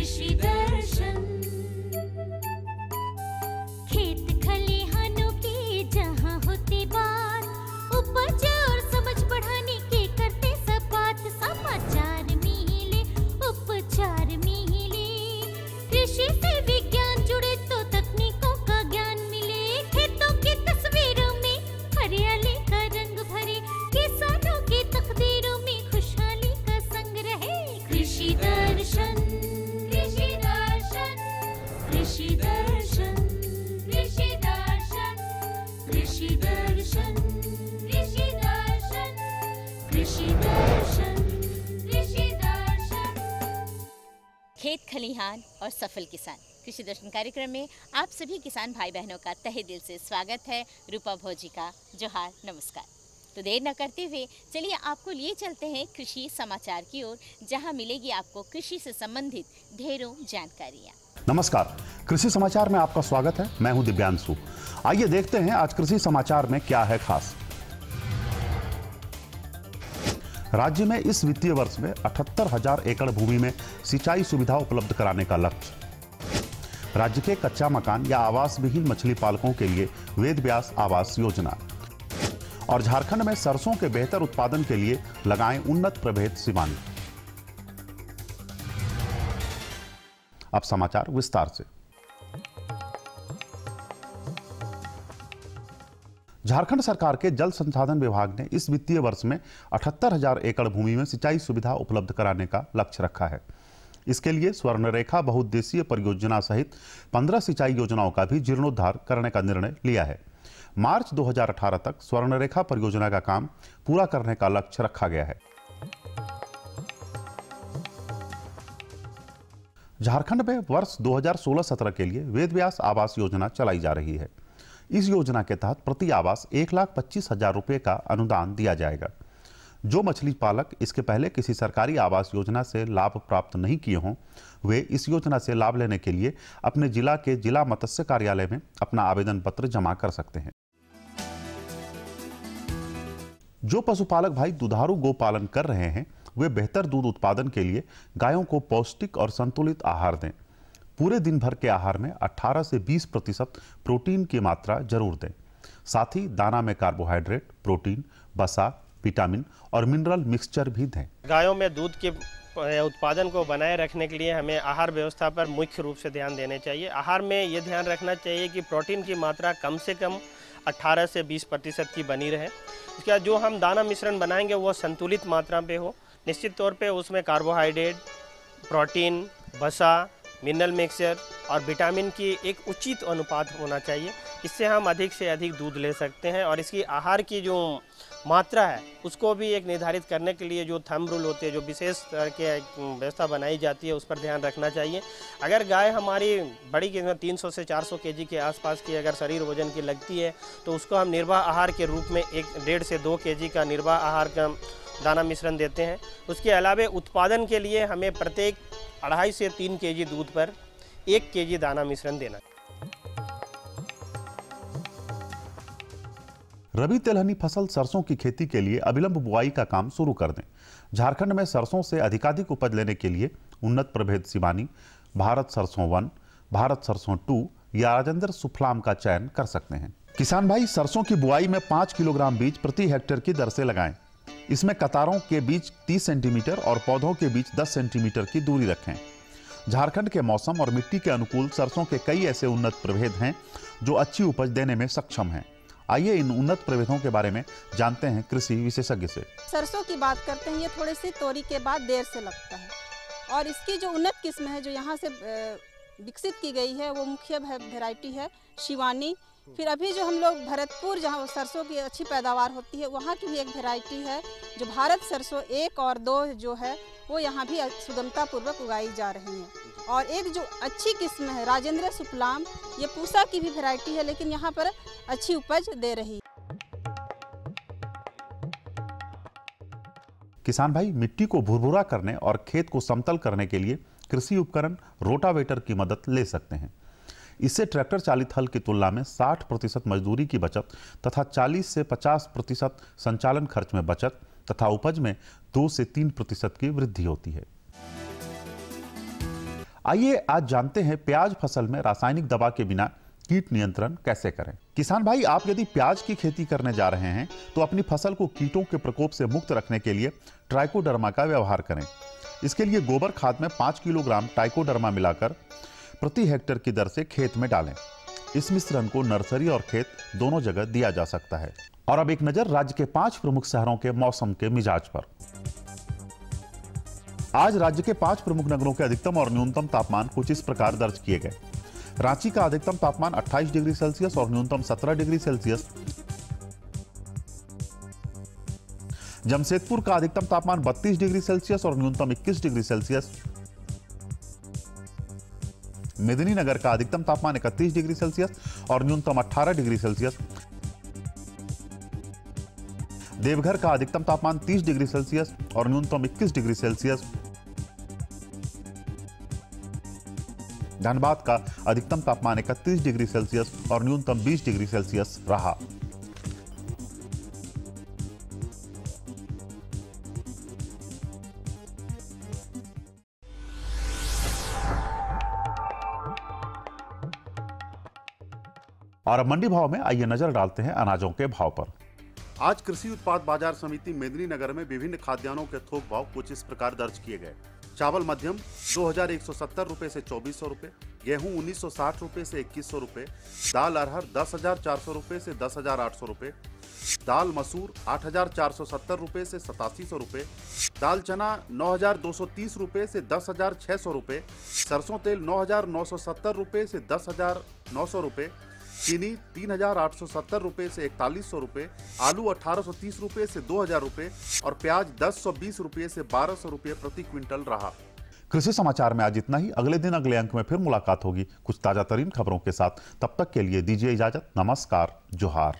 कृषि दर्शन। खेत खलिहानों की जहाँ होती बात, उपज और समझ बढ़ाने के करते सब बात। समाचार मिले, उपचार मिले, कृषि से विज्ञान जुड़े तो तकनीकों का ज्ञान मिले। खेतों की तस्वीरों में हरियाली का रंग भरे, किसानों की तकदीरों में खुशहाली का संग रहे। कृषि दर्शन, कृषि दर्शन, कृषि दर्शन, कृषि दर्शन, कृषि दर्शन, कृषि दर्शन, कृषि दर्शन, कृषि दर्शन। खेत खलिहान और सफल किसान कृषि दर्शन कार्यक्रम में आप सभी किसान भाई बहनों का तहे दिल से स्वागत है। रूपा भोजी का जोहार, नमस्कार। तो देर न करते हुए चलिए आपको लिए चलते हैं कृषि समाचार की ओर, जहां मिलेगी आपको कृषि से संबंधित ढेरों जानकारियां। नमस्कार, कृषि समाचार में आपका स्वागत है। मैं हूं दिव्यांशु। आइए देखते हैं आज कृषि समाचार में क्या है खास। राज्य में इस वित्तीय वर्ष में 78,000 एकड़ भूमि में सिंचाई सुविधा उपलब्ध कराने का लक्ष्य। राज्य के कच्चा मकान या आवास विहीन मछली पालकों के लिए वेद व्यास आवास योजना। और झारखंड में सरसों के बेहतर उत्पादन के लिए लगाएं उन्नत प्रभेद शिवानी। अब समाचार विस्तार से। झारखंड सरकार के जल संसाधन विभाग ने इस वित्तीय वर्ष में 78,000 एकड़ भूमि में सिंचाई सुविधा उपलब्ध कराने का लक्ष्य रखा है। इसके लिए स्वर्णरेखा बहुउद्देशीय परियोजना सहित 15 सिंचाई योजनाओं का भी जीर्णोद्धार करने का निर्णय लिया है। मार्च 2018 तक स्वर्णरेखा परियोजना का काम पूरा करने का लक्ष्य रखा गया है। झारखंड में वर्ष 2016-17 के लिए वेद व्यास आवास योजना चलाई जा रही है। इस योजना के तहत प्रति आवास 1,25,000 रुपये का अनुदान दिया जाएगा। जो मछली पालक इसके पहले किसी सरकारी आवास योजना से लाभ प्राप्त नहीं किए हों, वे इस योजना से लाभ लेने के लिए अपने जिला के जिला मत्स्य कार्यालय में अपना आवेदन पत्र जमा कर सकते हैं। जो पशुपालक भाई दुधारू गो पालन कर रहे हैं, वे बेहतर दूध उत्पादन के लिए गायों को पौष्टिक और संतुलित आहार दें। पूरे दिन भर के आहार में 18 से 20% प्रोटीन की मात्रा जरूर दें। साथ ही दाना में कार्बोहाइड्रेट, प्रोटीन, वसा, विटामिन और मिनरल मिक्सचर भी दें। गायों में दूध के उत्पादन को बनाए रखने के लिए हमें आहार व्यवस्था पर मुख्य रूप से ध्यान देने चाहिए। आहार में ये ध्यान रखना चाहिए कि प्रोटीन की मात्रा कम से कम 18 से 20% की बनी रहे। इसके बाद जो हम दाना मिश्रण बनाएंगे वो संतुलित मात्रा पे हो। निश्चित तौर पे उसमें कार्बोहाइड्रेट, प्रोटीन, वसा, मिनरल मिक्सचर और विटामिन की एक उचित अनुपात होना चाहिए। इससे हम अधिक से अधिक दूध ले सकते हैं। और इसकी आहार की जो मात्रा है उसको भी एक निर्धारित करने के लिए जो थंब रूल होते हैं, जो विशेष तरह के व्यवस्था बनाई जाती है, उस पर ध्यान रखना चाहिए। अगर गाय हमारी बड़ी कीमत 300 से 400 केजी के आसपास की अगर शरीर वजन की लगती है तो उसको हम निर्वाह आहार के रूप में 1.5 से 2 केजी का निर्वाह आहार का दाना मिश्रण देते हैं। उसके अलावा उत्पादन के लिए हमें प्रत्येक 2.5 से 3 केजी दूध पर 1 केजी दाना मिश्रण देना। रबी तिलहनी फसल सरसों की खेती के लिए अविलंब बुआई का काम शुरू कर दें। झारखंड में सरसों से अधिकाधिक उपज लेने के लिए उन्नत प्रभेद शिवानी, भारत सरसों 1, भारत सरसों 2 या राजेंद्र सुफलाम का चयन कर सकते हैं। किसान भाई सरसों की बुआई में 5 किलोग्राम बीज प्रति हेक्टेयर की दर से लगाएं। इसमें कतारों के बीच 30 सेंटीमीटर और पौधों के बीच 10 सेंटीमीटर की दूरी रखें। झारखंड के मौसम और मिट्टी के अनुकूल सरसों के कई ऐसे उन्नत प्रभेद हैं जो अच्छी उपज देने में सक्षम हैं। आइए इन उन्नत प्रभेदों के बारे में जानते हैं कृषि विशेषज्ञ से। सरसों की बात करते हैं, ये थोड़ी सी तोरी के बाद देर से लगता है और इसकी जो उन्नत किस्म है जो यहाँ से विकसित की गई है वो मुख्य वैरायटी है शिवानी। फिर अभी जो हम लोग भरतपुर जहाँ सरसों की अच्छी पैदावार होती है वहाँ की भी एक वैरायटी है जो भारत सरसों 1 और 2 जो है वो यहाँ भी सुगमता पूर्वक उगाई जा रही है। और एक जो अच्छी किस्म है राजेंद्र सुफलाम, ये पूसा की भी वैरायटी है लेकिन यहाँ पर अच्छी उपज दे रही है। किसान भाई मिट्टी को भुरभुरा करने और खेत को समतल करने के लिए कृषि उपकरण रोटावेटर की मदद ले सकते हैं। इससे ट्रैक्टर चालित हल की तुलना में 60% मजदूरी की बचत तथा 40 से 50% संचालन खर्च में बचत तथा उपज में 2 से 3% की वृद्धि होती है। आइए आज जानते हैं प्याज फसल में रासायनिक दवा के बिना कीट नियंत्रण कैसे करें। किसान भाई, आप यदि प्याज की खेती करने जा रहे हैं तो अपनी फसल को कीटों के प्रकोप से मुक्त रखने के लिए ट्राइकोडर्मा का व्यवहार करें। इसके लिए गोबर खाद में 5 किलोग्राम ट्राइकोडर्मा मिलाकर प्रति हेक्टेयर की दर से खेत में डालें। इस मिश्रण को नर्सरी और खेत दोनों जगह दिया जा सकता है। और अब एक नजर राज्य के 5 प्रमुख शहरों के मौसम के मिजाज पर। आज राज्य के 5 प्रमुख नगरों के अधिकतम और न्यूनतम तापमान कुछ इस प्रकार दर्ज किए गए। रांची का अधिकतम तापमान 28 डिग्री सेल्सियस और न्यूनतम 17 डिग्री सेल्सियस। जमशेदपुर का अधिकतम तापमान 32 डिग्री सेल्सियस और न्यूनतम 21 डिग्री सेल्सियस। मेदिनीनगर का अधिकतम तापमान 31 डिग्री सेल्सियस और न्यूनतम 18 डिग्री सेल्सियस। देवघर का अधिकतम तापमान 30 डिग्री सेल्सियस और न्यूनतम 21 डिग्री सेल्सियस। धनबाद का अधिकतम तापमान 31 डिग्री सेल्सियस और न्यूनतम 20 डिग्री सेल्सियस रहा। और अब मंडी भाव में आइए नजर डालते हैं अनाजों के भाव पर। आज कृषि उत्पाद बाजार समिति मेदिनीनगर में विभिन्न खाद्यान्नों के थोक भाव कुछ इस प्रकार दर्ज किए गए। चावल मध्यम 2170 रुपए से 2400 रुपए, गेहूं 1960 रुपए से 2100 रुपए, दाल अरहर 10,400 रुपए से 10,800 रुपए, दाल मसूर 8,470 रुपए से 8700 रुपए, दाल चना 9,230 रुपए से 10,600 रुपए, सरसों तेल 9,970 रुपए से 10,900 रुपए, चीनी 3,870 रुपए से 4,100 रुपए, आलू 1,830 रुपए से 2,000 रुपए और प्याज 1020 रुपए से 1,200 रुपए प्रति क्विंटल रहा। कृषि समाचार में आज इतना ही। अगले दिन अगले अंक में फिर मुलाकात होगी कुछ ताजा तरीन खबरों के साथ। तब तक के लिए दीजिए इजाजत। नमस्कार, जोहार।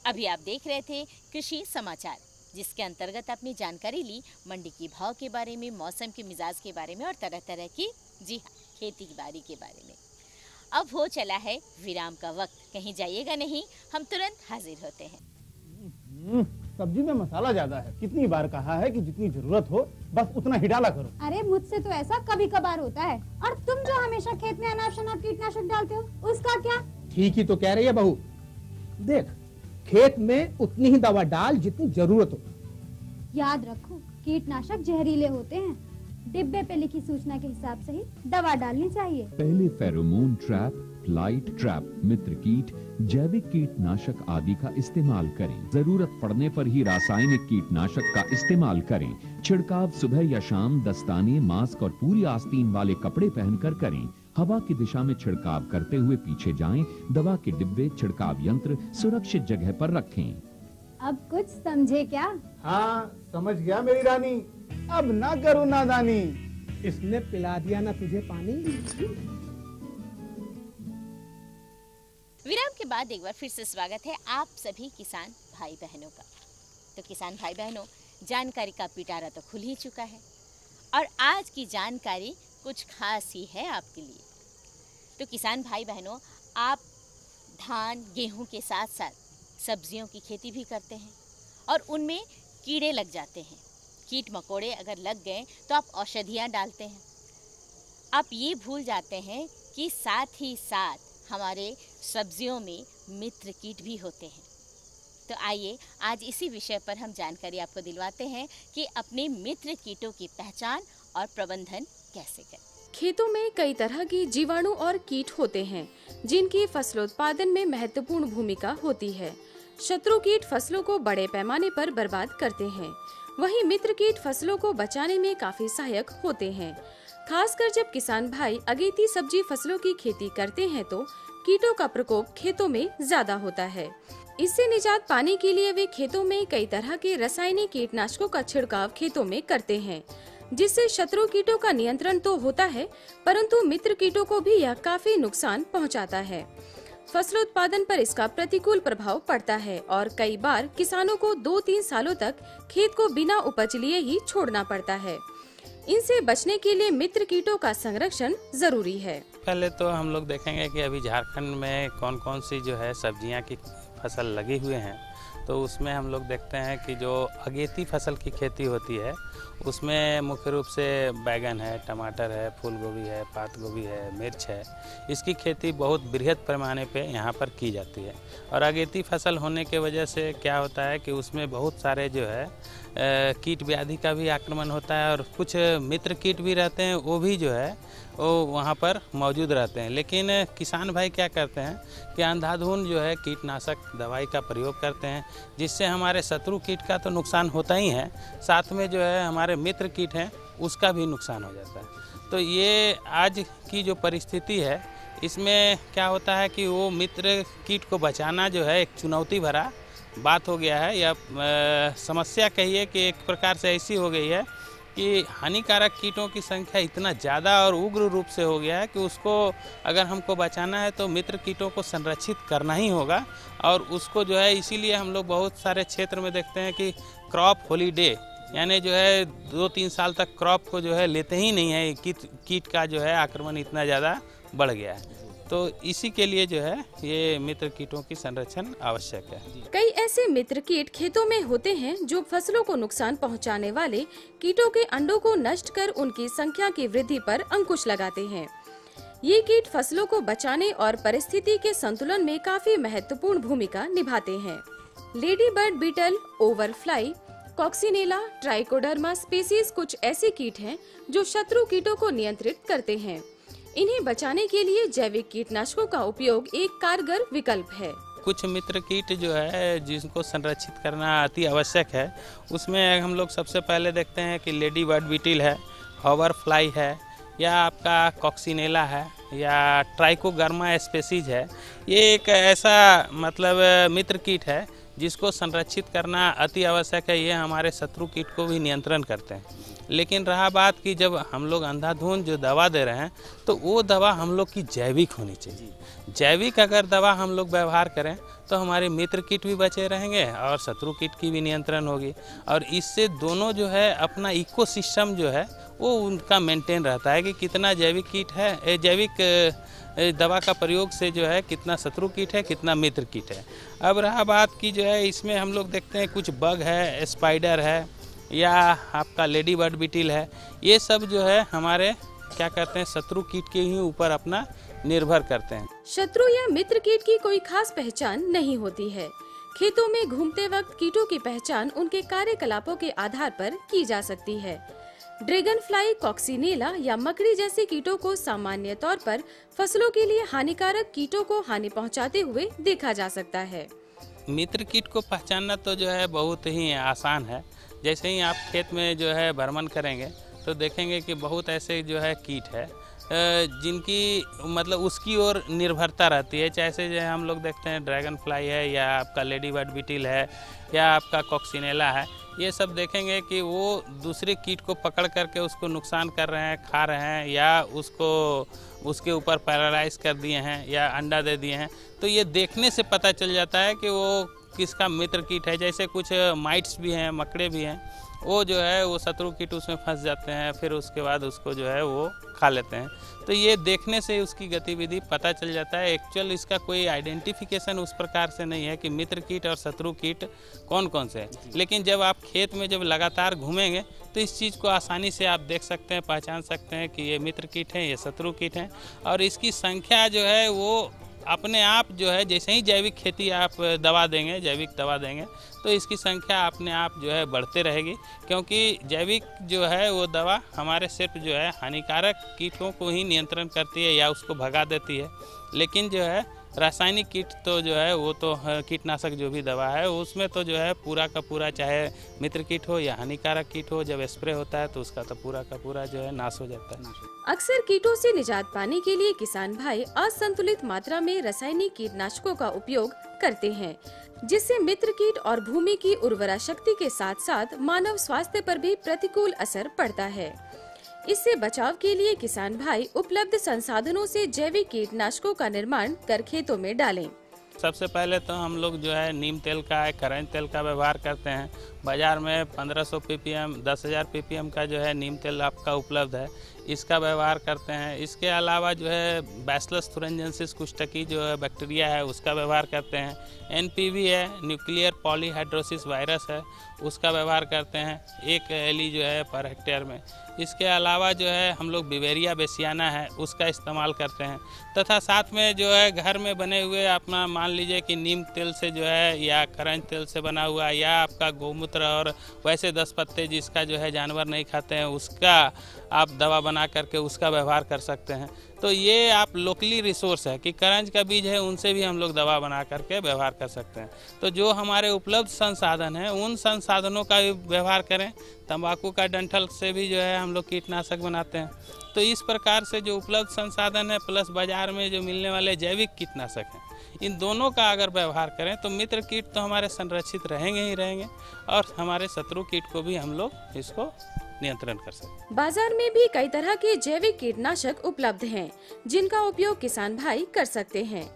अभी आप देख रहे थे कृषि समाचार, जिसके अंतर्गत आपने जानकारी ली मंडी की भाव के बारे में, मौसम के मिजाज के बारे में और तरह तरह की खेती बाड़ी के बारे में। अब हो चला है विराम का वक्त। कहीं जाइएगा नहीं, हम तुरंत हाजिर होते हैं। सब्जी में मसाला ज्यादा है। कितनी बार कहा है कि जितनी जरूरत हो बस उतना ही डाला करो। अरे मुझसे तो ऐसा कभी कभार होता है। और तुम जो हमेशा खेत में अनाप शनाप कीटनाशक डालते हो, उसका क्या? ठीक ही तो कह रही है बहू। देख, खेत में उतनी ही दवा डाल जितनी जरूरत हो। याद रखो, कीटनाशक जहरीले होते हैं। डिब्बे पे लिखी सूचना के हिसाब से ही दवा डालनी चाहिए। पहले फेरोमोन ट्रैप, फ्लाइट ट्रैप, मित्र कीट, जैविक कीटनाशक आदि का इस्तेमाल करें। जरूरत पड़ने पर ही रासायनिक कीटनाशक का इस्तेमाल करें। छिड़काव सुबह या शाम दस्ताने, मास्क और पूरी आस्तीन वाले कपड़े पहनकर करें। हवा की दिशा में छिड़काव करते हुए पीछे जाएं। दवा के डिब्बे, छिड़काव यंत्र सुरक्षित जगह पर रखें। अब कुछ समझे क्या? हाँ, समझ गया मेरी रानी। अब ना करो नादानी। इसने पिला दिया ना तुझे पानी। विराम के बाद एक बार फिर से स्वागत है आप सभी किसान भाई बहनों का। तो किसान भाई बहनों, जानकारी का पिटारा तो खुल ही चुका है और आज की जानकारी कुछ खास ही है आपके लिए। तो किसान भाई बहनों, आप धान, गेहूं के साथ साथ सब्जियों की खेती भी करते हैं और उनमें कीड़े लग जाते हैं। कीट मकोड़े अगर लग गए तो आप औषधियाँ डालते हैं। आप ये भूल जाते हैं कि साथ ही साथ हमारे सब्जियों में मित्र कीट भी होते हैं। तो आइए आज इसी विषय पर हम जानकारी आपको दिलवाते हैं कि अपने मित्र कीटों की पहचान और प्रबंधन कैसे करें। खेतों में कई तरह के जीवाणु और कीट होते हैं जिनकी फसलोत्पादन में महत्वपूर्ण भूमिका होती है। शत्रु कीट फसलों को बड़े पैमाने पर बर्बाद करते हैं, वहीं मित्र कीट फसलों को बचाने में काफी सहायक होते हैं। खासकर जब किसान भाई अगेती सब्जी फसलों की खेती करते हैं तो कीटों का प्रकोप खेतों में ज्यादा होता है। इससे निजात पाने के लिए वे खेतों में कई तरह के रासायनिक कीटनाशकों का छिड़काव खेतों में करते हैं, जिससे शत्रु कीटों का नियंत्रण तो होता है परंतु मित्र कीटों को भी यह काफी नुकसान पहुंचाता है। फसल उत्पादन पर इसका प्रतिकूल प्रभाव पड़ता है और कई बार किसानों को 2-3 सालों तक खेत को बिना उपज लिए ही छोड़ना पड़ता है। इनसे बचने के लिए मित्र कीटों का संरक्षण जरूरी है। पहले तो हम लोग देखेंगे कि अभी झारखंड में कौन कौन सी जो है सब्जियां की फसल लगे हुए हैं। तो उसमें हम लोग देखते हैं कि जो अगेती फसल की खेती होती है उसमें मुख्य रूप से बैगन है, टमाटर है, फूल गोभी है, पात गोभी है, मिर्च है। इसकी खेती बहुत बृहद पैमाने पे यहाँ पर की जाती है। और अगेती फसल होने के वजह से क्या होता है कि उसमें बहुत सारे जो है कीट व्याधि का भी आक्रमण होता है, और कुछ मित्र कीट भी रहते हैं, वो भी जो है वो वहाँ पर मौजूद रहते हैं। लेकिन किसान भाई क्या करते हैं कि अंधाधुंध जो है कीटनाशक दवाई का प्रयोग करते हैं, जिससे हमारे शत्रु कीट का तो नुकसान होता ही है, साथ में जो है हमारे मित्र कीट हैं उसका भी नुकसान हो जाता है। तो ये आज की जो परिस्थिति है इसमें क्या होता है कि वो मित्र कीट को बचाना जो है एक चुनौती भरा बात हो गया है, या समस्या कहिए कि एक प्रकार से ऐसी हो गई है कि हानिकारक कीटों की संख्या इतना ज़्यादा और उग्र रूप से हो गया है कि उसको अगर हमको बचाना है तो मित्र कीटों को संरक्षित करना ही होगा। और उसको जो है इसीलिए हम लोग बहुत सारे क्षेत्र में देखते हैं कि क्रॉप हॉलीडे, यानी जो है 2-3 साल तक क्रॉप को जो है लेते ही नहीं है, कीट का जो है आक्रमण इतना ज़्यादा बढ़ गया है। तो इसी के लिए जो है ये मित्र कीटों की संरक्षण आवश्यक है। कई ऐसे मित्र कीट खेतों में होते हैं जो फसलों को नुकसान पहुंचाने वाले कीटों के अंडों को नष्ट कर उनकी संख्या की वृद्धि पर अंकुश लगाते हैं। ये कीट फसलों को बचाने और परिस्थिति के संतुलन में काफी महत्वपूर्ण भूमिका निभाते हैं। Lady bird beetle, hoverfly, coccinella, trichoderma species कुछ ऐसे कीट हैं जो शत्रु कीटों को नियंत्रित करते हैं। इन्हें बचाने के लिए जैविक कीटनाशकों का उपयोग एक कारगर विकल्प है। कुछ मित्र कीट जो है जिनको संरक्षित करना अति आवश्यक है, उसमें हम लोग सबसे पहले देखते हैं कि लेडी बर्ड बीटल है, ओवरफ्लाई है, या आपका कॉक्सिनेला है, या ट्राइकोडर्मा स्पीसीज है। ये एक ऐसा मतलब मित्र कीट है जिसको संरक्षित करना अति आवश्यक है। ये हमारे शत्रु कीट को भी नियंत्रण करते हैं। लेकिन रहा बात कि जब हम लोग अंधाधुंध जो दवा दे रहे हैं तो वो दवा हम लोग की जैविक होनी चाहिए। जैविक अगर दवा हम लोग व्यवहार करें तो हमारे मित्र कीट भी बचे रहेंगे और शत्रु कीट की भी नियंत्रण होगी, और इससे दोनों जो है अपना इकोसिस्टम जो है वो उनका मेंटेन रहता है कि कितना जैविक कीट है, जैविक दवा का प्रयोग से जो है कितना शत्रु कीट है, कितना मित्र कीट है। अब रहा बात की जो है इसमें हम लोग देखते हैं कुछ बग है, स्पाइडर है, या आपका लेडी बर्ड बीटल है। ये सब जो है हमारे क्या करते हैं शत्रु कीट के ही ऊपर अपना निर्भर करते हैं। शत्रु या मित्र कीट की कोई खास पहचान नहीं होती है। खेतों में घूमते वक्त कीटों की पहचान उनके कार्यकलापों के आधार पर की जा सकती है। ड्रैगन फ्लाई, कॉक्सिनेला या मकड़ी जैसे कीटों को सामान्य तौर पर फसलों के लिए हानिकारक कीटों को हानि पहुंचाते हुए देखा जा सकता है। मित्र कीट को पहचानना तो जो है बहुत ही आसान है। जैसे ही आप खेत में जो है भ्रमण करेंगे तो देखेंगे कि बहुत ऐसे जो है कीट है जिनकी मतलब उसकी ओर निर्भरता रहती है। जैसे जो हम लोग देखते हैं ड्रैगन फ्लाई है, या आपका लेडी बर्ड बीटल है, या आपका कॉक्सिनेला है। ये सब देखेंगे कि वो दूसरे कीट को पकड़ करके उसको नुकसान कर रहे हैं, खा रहे हैं, या उसको उसके ऊपर पैरालाइज कर दिए हैं या अंडा दे दिए हैं। तो ये देखने से पता चल जाता है कि वो किसका मित्र कीट है। जैसे कुछ माइट्स भी हैं, मकड़े भी हैं, वो जो है वो शत्रु कीट उसमें फंस जाते हैं, फिर उसके बाद उसको जो है वो खा लेते हैं। तो ये देखने से उसकी गतिविधि पता चल जाता है। एक्चुअल इसका कोई आइडेंटिफिकेशन उस प्रकार से नहीं है कि मित्र कीट और शत्रु कीट कौन कौन से हैं। लेकिन जब आप खेत में जब लगातार घूमेंगे तो इस चीज़ को आसानी से आप देख सकते हैं, पहचान सकते हैं कि ये मित्र कीट हैं, ये शत्रु कीट हैं। और इसकी संख्या जो है वो अपने आप जो है जैसे ही जैविक खेती आप दवा देंगे, जैविक दवा देंगे, तो इसकी संख्या अपने आप जो है बढ़ते रहेगी। क्योंकि जैविक जो है वो दवा हमारे सिर्फ जो है हानिकारक कीटों को ही नियंत्रण करती है या उसको भगा देती है। लेकिन जो है रासायनिक कीट तो जो है वो तो कीटनाशक जो भी दवा है उसमें तो जो है पूरा का पूरा, चाहे मित्र कीट हो या हानिकारक कीट हो, जब स्प्रे होता है तो उसका तो पूरा का पूरा जो है नाश हो जाता है। अक्सर कीटों से निजात पाने के लिए किसान भाई असंतुलित मात्रा में रासायनिक कीटनाशकों का उपयोग करते हैं, जिससे मित्र कीट और भूमि की उर्वरा शक्ति के साथ साथ मानव स्वास्थ्य पर भी प्रतिकूल असर पड़ता है। इससे बचाव के लिए किसान भाई उपलब्ध संसाधनों से जैविक कीटनाशकों का निर्माण कर खेतों में डालें। सबसे पहले तो हम लोग जो है नीम तेल का, करंज तेल का व्यवहार करते हैं। बाज़ार में 1500 ppm 10,000 ppm का जो है नीम तेल आपका उपलब्ध है, इसका व्यवहार करते हैं। इसके अलावा जो है बैसिलस thuringiensis कुष्ठकी जो है बैक्टीरिया है उसका व्यवहार करते हैं। NPV है, न्यूक्लियर पॉलीहाइड्रोसिस वायरस है, उसका व्यवहार करते हैं 1 एली जो है पर हेक्टेयर में। इसके अलावा जो है हम लोग बिवेरिया बेसियाना है उसका इस्तेमाल करते हैं, तथा साथ में जो है घर में बने हुए अपना मान लीजिए कि नीम तेल से जो है या करंज तेल से बना हुआ या आपका गौमूत्र और वैसे 10 पत्ते जिसका जो है जानवर नहीं खाते हैं उसका आप दवा बना करके उसका व्यवहार कर सकते हैं। तो ये आप लोकली रिसोर्स है कि करंज का बीज है उनसे भी हम लोग दवा बना करके व्यवहार कर सकते हैं। तो जो हमारे उपलब्ध संसाधन हैं उन संसाधनों का भी व्यवहार करें। तंबाकू का डंठल से भी जो है हम लोग कीटनाशक बनाते हैं। तो इस प्रकार से जो उपलब्ध संसाधन है प्लस बाजार में जो मिलने वाले जैविक कीटनाशक हैं, इन दोनों का अगर व्यवहार करें तो मित्र कीट तो हमारे संरक्षित रहेंगे ही रहेंगे और हमारे शत्रु कीट को भी हम लोग इसको नियंत्रण कर सकते। बाजार में भी कई तरह के जैविक कीटनाशक उपलब्ध हैं, जिनका उपयोग किसान भाई कर सकते हैं।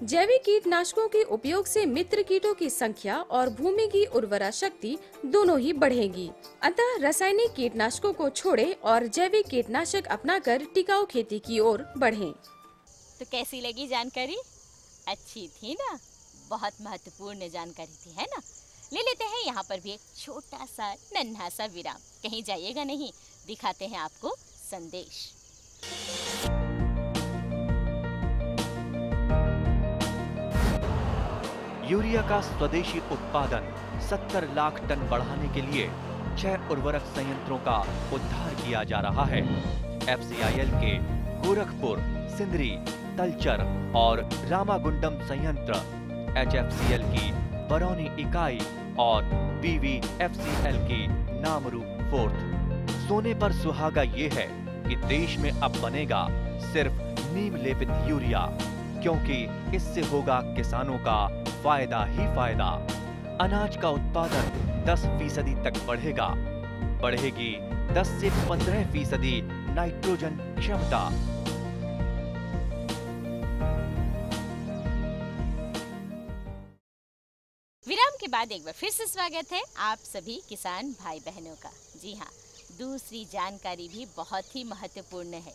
जैविक कीटनाशकों के उपयोग से मित्र कीटों की संख्या और भूमि की उर्वरा शक्ति दोनों ही बढ़ेगी। अतः रासायनिक कीटनाशकों को छोड़ें और जैविक कीटनाशक अपनाकर टिकाऊ खेती की ओर बढ़ें। तो कैसी लगी जानकारी? अच्छी थी ना? बहुत महत्वपूर्ण जानकारी थी, है ना? ले लेते हैं यहाँ पर भी एक छोटा सा नन्हा सा विराम। कहीं जाइएगा नहीं, दिखाते हैं आपको संदेश। यूरिया का स्वदेशी उत्पादन 70 लाख टन बढ़ाने के लिए 6 उर्वरक संयंत्रों का उद्धार किया जा रहा है। FCIL के गोरखपुर, सिंदरी, तलचर और रामागुंडम संयंत्र, HFCL की बरौनी इकाई और BVFCL की नामरू फोर्थ। सोने पर सुहागा ये है कि देश में अब बनेगा सिर्फ नीम लेपित यूरिया, क्योंकि इससे होगा किसानों का फायदा ही फायदा। अनाज का उत्पादन 10% तक बढ़ेगा। बढ़ेगी 10 से 15% नाइट्रोजन क्षमता। विराम के बाद एक बार फिर से स्वागत है आप सभी किसान भाई बहनों का। जी हाँ, दूसरी जानकारी भी बहुत ही महत्वपूर्ण है।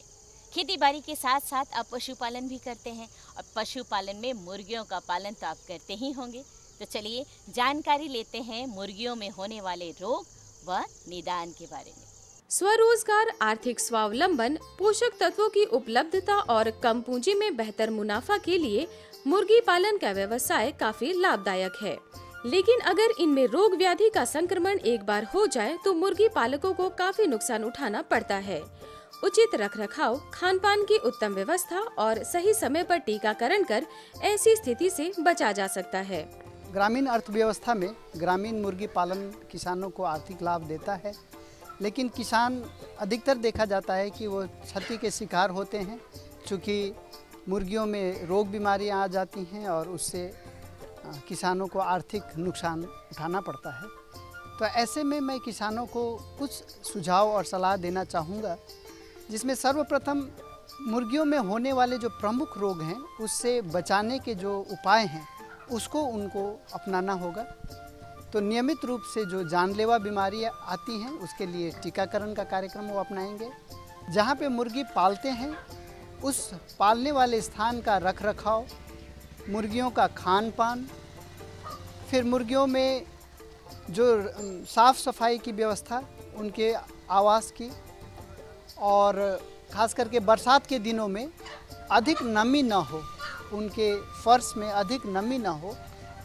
खेती बाड़ी के साथ साथ आप पशुपालन भी करते हैं और पशुपालन में मुर्गियों का पालन तो आप करते ही होंगे। तो चलिए जानकारी लेते हैं मुर्गियों में होने वाले रोग व निदान के बारे में। स्वरोजगार, आर्थिक स्वावलंबन, पोषक तत्वों की उपलब्धता और कम पूंजी में बेहतर मुनाफा के लिए मुर्गी पालन का व्यवसाय काफी लाभदायक है। लेकिन अगर इनमें रोग व्याधि का संक्रमण एक बार हो जाए तो मुर्गी पालकों को काफी नुकसान उठाना पड़ता है। उचित रखरखाव, खान पान की उत्तम व्यवस्था और सही समय पर टीकाकरण कर ऐसी स्थिति से बचा जा सकता है। ग्रामीण अर्थव्यवस्था में ग्रामीण मुर्गी पालन किसानों को आर्थिक लाभ देता है, लेकिन किसान अधिकतर देखा जाता है कि वो क्षति के शिकार होते हैं, चूँकि मुर्गियों में रोग बीमारियां आ जाती हैं और उससे किसानों को आर्थिक नुकसान उठाना पड़ता है। तो ऐसे में मैं किसानों को कुछ सुझाव और सलाह देना चाहूँगा, जिसमें सर्वप्रथम मुर्गियों में होने वाले जो प्रमुख रोग हैं उससे बचाने के जो उपाय हैं उसको उनको अपनाना होगा। तो नियमित रूप से जो जानलेवा बीमारियां आती हैं उसके लिए टीकाकरण का कार्यक्रम वो अपनाएंगे। जहाँ पे मुर्गी पालते हैं उस पालने वाले स्थान का रखरखाव, मुर्गियों का खान पान, फिर मुर्गियों में जो साफ़ सफाई की व्यवस्था, उनके आवास की, और ख़ास करके बरसात के दिनों में अधिक नमी ना हो, उनके फर्श में अधिक नमी ना हो,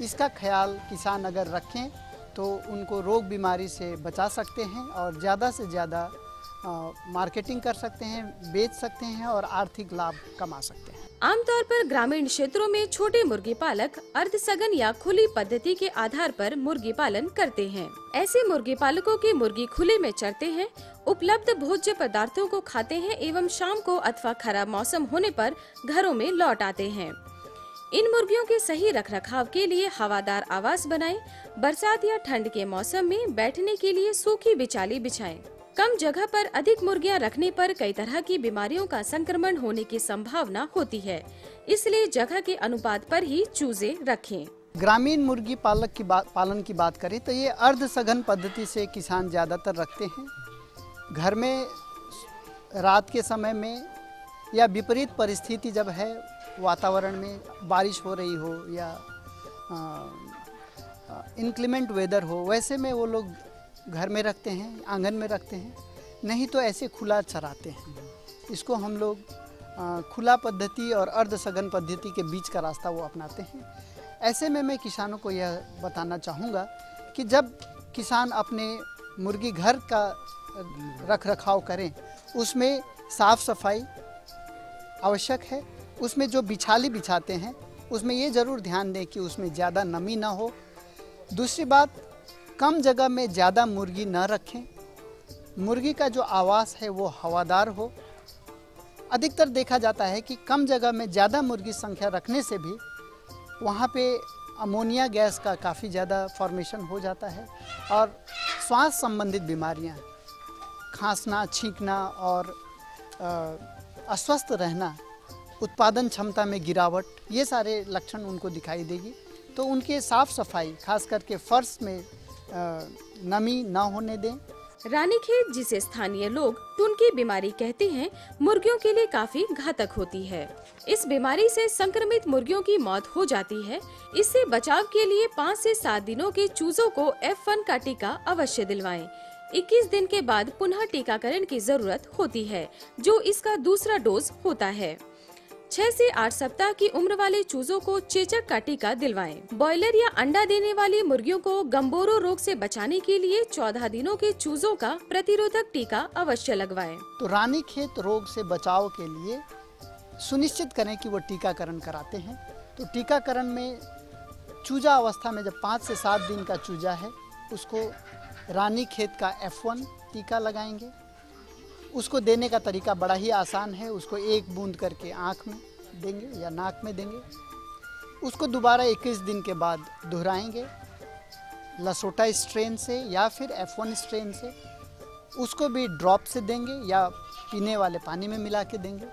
इसका ख्याल किसान अगर रखें तो उनको रोग बीमारी से बचा सकते हैं और ज़्यादा से ज़्यादा मार्केटिंग कर सकते हैं, बेच सकते हैं और आर्थिक लाभ कमा सकते हैं। आमतौर पर ग्रामीण क्षेत्रों में छोटे मुर्गी पालक अर्धसघन या खुली पद्धति के आधार पर मुर्गी पालन करते हैं। ऐसे मुर्गी पालकों की मुर्गी खुले में चरते हैं, उपलब्ध भोज्य पदार्थों को खाते हैं एवं शाम को अथवा खराब मौसम होने पर घरों में लौट आते हैं। इन मुर्गियों के सही रखरखाव के लिए हवादार आवास बनाएं, बरसात या ठंड के मौसम में बैठने के लिए सूखी बिचाली बिछाएं। कम जगह पर अधिक मुर्गियां रखने पर कई तरह की बीमारियों का संक्रमण होने की संभावना होती है, इसलिए जगह के अनुपात पर ही चूजे रखें। ग्रामीण मुर्गी पालन की बात करें तो ये अर्ध सघन पद्धति से किसान ज़्यादातर रखते हैं। घर में रात के समय में या विपरीत परिस्थिति जब है, वातावरण में बारिश हो रही हो या इनक्लीमेंट वेदर हो, वैसे में वो लोग घर में रखते हैं, आंगन में रखते हैं, नहीं तो ऐसे खुला चराते हैं। इसको हम लोग खुला पद्धति और अर्ध सघन पद्धति के बीच का रास्ता वो अपनाते हैं। ऐसे में मैं किसानों को यह बताना चाहूँगा कि जब किसान अपने मुर्गी घर का रख रखाव करें, उसमें साफ सफाई आवश्यक है। उसमें जो बिछाली बिछाते हैं उसमें ये ज़रूर ध्यान दें कि उसमें ज़्यादा नमी ना हो। दूसरी बात, कम जगह में ज़्यादा मुर्गी न रखें। मुर्गी का जो आवास है वो हवादार हो। अधिकतर देखा जाता है कि कम जगह में ज़्यादा मुर्गी संख्या रखने से भी वहाँ पे अमोनिया गैस का काफ़ी ज़्यादा फॉर्मेशन हो जाता है और श्वास संबंधित बीमारियाँ, खांसना, छींकना और अस्वस्थ रहना, उत्पादन क्षमता में गिरावट, ये सारे लक्षण उनको दिखाई देगी। तो उनके साफ सफाई, खास करके फर्श में नमी ना होने दें। रानीखेत, जिसे स्थानीय लोग टुनकी बीमारी कहते हैं, मुर्गियों के लिए काफी घातक होती है। इस बीमारी से संक्रमित मुर्गियों की मौत हो जाती है। इससे बचाव के लिए 5 से 7 दिनों के चूजों को F1 का टीका अवश्य दिलवाएं। 21 दिन के बाद पुनः टीकाकरण की जरूरत होती है, जो इसका दूसरा डोज होता है। 6 से 8 सप्ताह की उम्र वाले चूजों को चेचक का टीका दिलवाएं। बॉयलर या अंडा देने वाली मुर्गियों को गंबोरो रोग से बचाने के लिए 14 दिनों के चूजों का प्रतिरोधक टीका अवश्य लगवाएं। तो रानीखेत रोग से बचाव के लिए सुनिश्चित करें कि वो टीकाकरण कराते हैं। तो टीकाकरण में चूजा अवस्था में जब 5 से 7 दिन का चूजा है, उसको रानीखेत का F1 टीका लगाएंगे। उसको देने का तरीका बड़ा ही आसान है। उसको 1 बूंद करके आँख में देंगे या नाक में देंगे। उसको दोबारा 21 दिन के बाद दोहराएंगे लसोटा स्ट्रेन से या फिर F1 स्ट्रेन से। उसको भी ड्रॉप से देंगे या पीने वाले पानी में मिला के देंगे।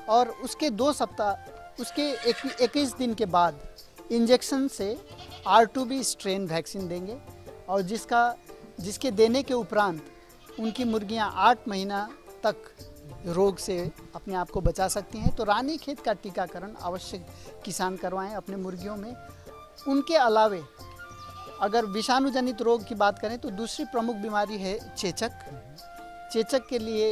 और उसके 2 सप्ताह, उसके 21 दिन के बाद इंजेक्शन से R2B स्ट्रेन वैक्सीन देंगे और जिसके देने के उपरांत उनकी मुर्गियां 8 महीना तक रोग से अपने आप को बचा सकती हैं। तो रानीखेत का टीकाकरण अवश्य किसान करवाएं अपने मुर्गियों में। उनके अलावे अगर विषाणु जनित रोग की बात करें तो दूसरी प्रमुख बीमारी है चेचक। चेचक के लिए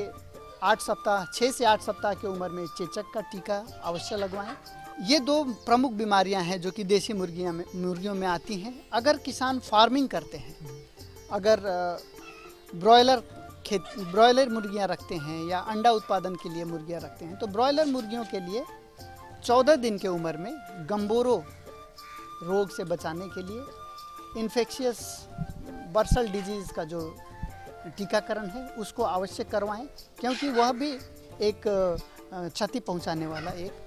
6 से 8 सप्ताह की उम्र में चेचक का टीका अवश्य लगवाएं। ये 2 प्रमुख बीमारियां हैं जो कि देसी मुर्गियों में आती हैं। अगर किसान फार्मिंग करते हैं, अगर ब्रॉयलर मुर्गियां रखते हैं या अंडा उत्पादन के लिए मुर्गियां रखते हैं, तो ब्रॉयलर मुर्गियों के लिए 14 दिन के उम्र में गंबोरो रोग से बचाने के लिए इन्फेक्शियस बर्सल डिजीज़ का जो टीकाकरण है उसको अवश्य करवाएं, क्योंकि वह भी एक क्षति पहुंचाने वाला एक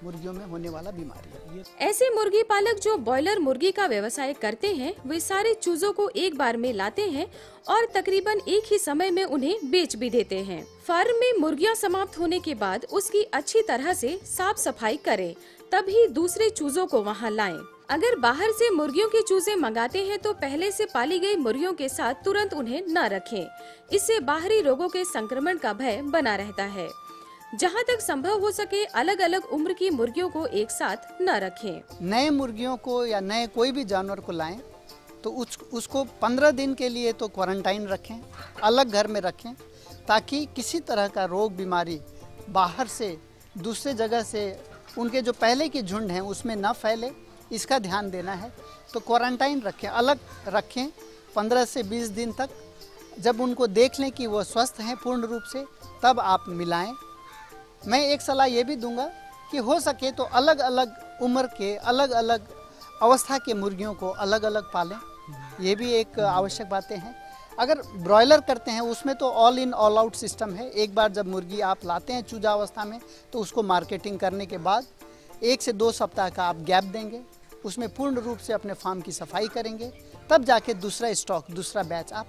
मुर्गियों में होने वाला बीमारी है। ऐसे मुर्गी पालक जो बॉयलर मुर्गी का व्यवसाय करते हैं, वे सारे चूजों को एक बार में लाते हैं और तकरीबन एक ही समय में उन्हें बेच भी देते हैं। फार्म में मुर्गियां समाप्त होने के बाद उसकी अच्छी तरह से साफ सफाई करें, तभी दूसरे चूजों को वहां लाएं। अगर बाहर से मुर्गियों के चूजे मंगाते हैं तो पहले से पाली गई मुर्गियों के साथ तुरंत उन्हें न रखें। इससे बाहरी रोगों के संक्रमण का भय बना रहता है। जहां तक संभव हो सके अलग अलग उम्र की मुर्गियों को एक साथ न रखें। नए मुर्गियों को या नए कोई भी जानवर को लाएं तो उसको 15 दिन के लिए तो क्वारंटाइन रखें, अलग घर में रखें, ताकि किसी तरह का रोग बीमारी बाहर से दूसरे जगह से उनके जो पहले के झुंड हैं उसमें न फैले, इसका ध्यान देना है। तो क्वारंटाइन रखें, अलग रखें 15 से 20 दिन तक। जब उनको देख लें कि वो स्वस्थ हैं पूर्ण रूप से, तब आप मिलाएं। मैं एक सलाह ये भी दूंगा कि हो सके तो अलग अलग उम्र के, अलग अलग अवस्था के मुर्गियों को अलग अलग पालें। ये भी एक आवश्यक बातें हैं। अगर ब्रॉयलर करते हैं उसमें तो all in all out system है। एक बार जब मुर्गी आप लाते हैं चूजा अवस्था में तो उसको मार्केटिंग करने के बाद 1 से 2 सप्ताह का आप गैप देंगे, उसमें पूर्ण रूप से अपने फार्म की सफाई करेंगे, तब जाके दूसरा स्टॉक, दूसरा बैच आप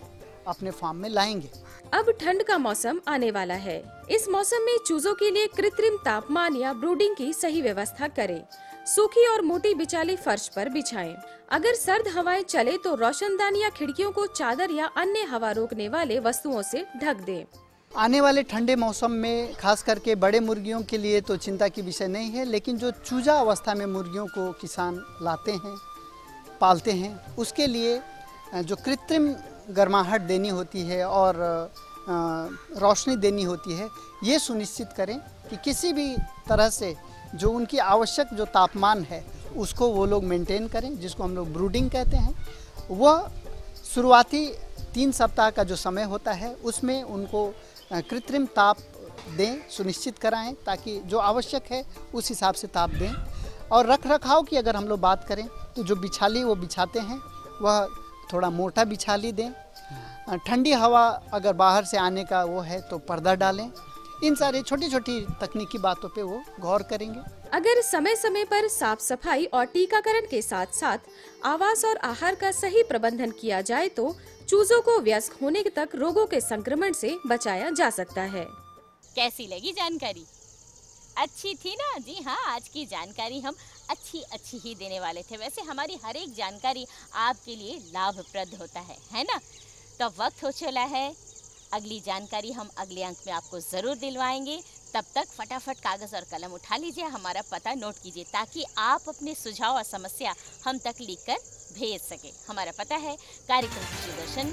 अपने फार्म में लाएंगे। अब ठंड का मौसम आने वाला है। इस मौसम में चूजों के लिए कृत्रिम तापमान या ब्रूडिंग की सही व्यवस्था करें। सूखी और मोटी बिचाली फर्श पर बिछाएं। अगर सर्द हवाएं चले तो रोशनदान या खिड़कियों को चादर या अन्य हवा रोकने वाले वस्तुओं से ढक दें। आने वाले ठंडे मौसम में खास करके बड़े मुर्गियों के लिए तो चिंता की विषय नहीं है, लेकिन जो चूजा अवस्था में मुर्गियों को किसान लाते हैं, पालते हैं, उसके लिए जो कृत्रिम गर्माहट देनी होती है और रोशनी देनी होती है, ये सुनिश्चित करें कि किसी भी तरह से जो उनकी आवश्यक जो तापमान है उसको वो लोग मेंटेन करें, जिसको हम लोग ब्रूडिंग कहते हैं। वह शुरुआती 3 सप्ताह का जो समय होता है उसमें उनको कृत्रिम ताप दें, सुनिश्चित कराएं ताकि जो आवश्यक है उस हिसाब से ताप दें। और रख रखाव की अगर हम लोग बात करें तो जो बिछाली वो बिछाते हैं वह थोड़ा मोटा बिछाली दें। ठंडी हवा अगर बाहर से आने का वो है तो पर्दा डालें। इन सारी छोटी छोटी तकनीकी बातों पे वो गौर करेंगे। अगर समय समय पर साफ सफाई और टीकाकरण के साथ साथ आवास और आहार का सही प्रबंधन किया जाए तो चूजों को वयस्क होने तक रोगों के संक्रमण से बचाया जा सकता है। कैसी लगी जानकारी? अच्छी थी ना? जी हाँ, आज की जानकारी हम अच्छी ही देने वाले थे। वैसे हमारी हर एक जानकारी आपके लिए लाभप्रद होता है ना? तो वक्त हो चला है, अगली जानकारी हम अगले अंक में आपको ज़रूर दिलवाएंगे। तब तक फटाफट कागज़ और कलम उठा लीजिए, हमारा पता नोट कीजिए ताकि आप अपने सुझाव और समस्या हम तक लिखकर भेज सके। हमारा पता है कार्यक्रम कृषि दर्शन,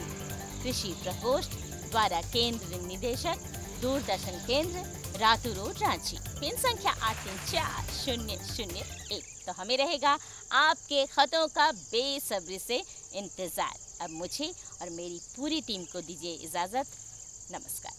कृषि प्रकोष्ठ, द्वारा केंद्र निदेशक, दूरदर्शन केंद्र, रातू रोड, रांची, पिन संख्या 834001। तो हमें रहेगा आपके खतों का बेसब्री से इंतज़ार। अब मुझे और मेरी पूरी टीम को दीजिए इजाज़त। नमस्कार।